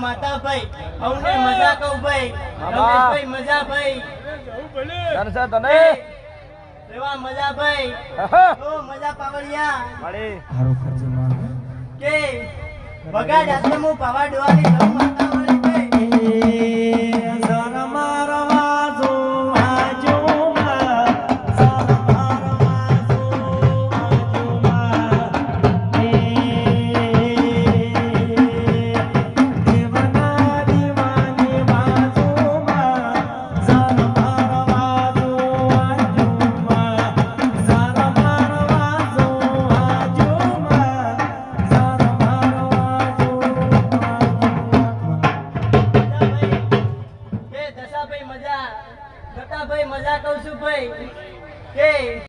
માતા ભાઈ અમને મજા કહું ભાઈ રમેશભાઈ મજા ભાઈ તને તને એવા મજા ભાઈ ઓ મજા પાવડિયા મળી હારો ખર્ચ માં કે બગાડ આતે હું પાવા ડોવાની ધમ માતા વાળી ભાઈ ભાઈ મજા કહું છું ભાઈ કે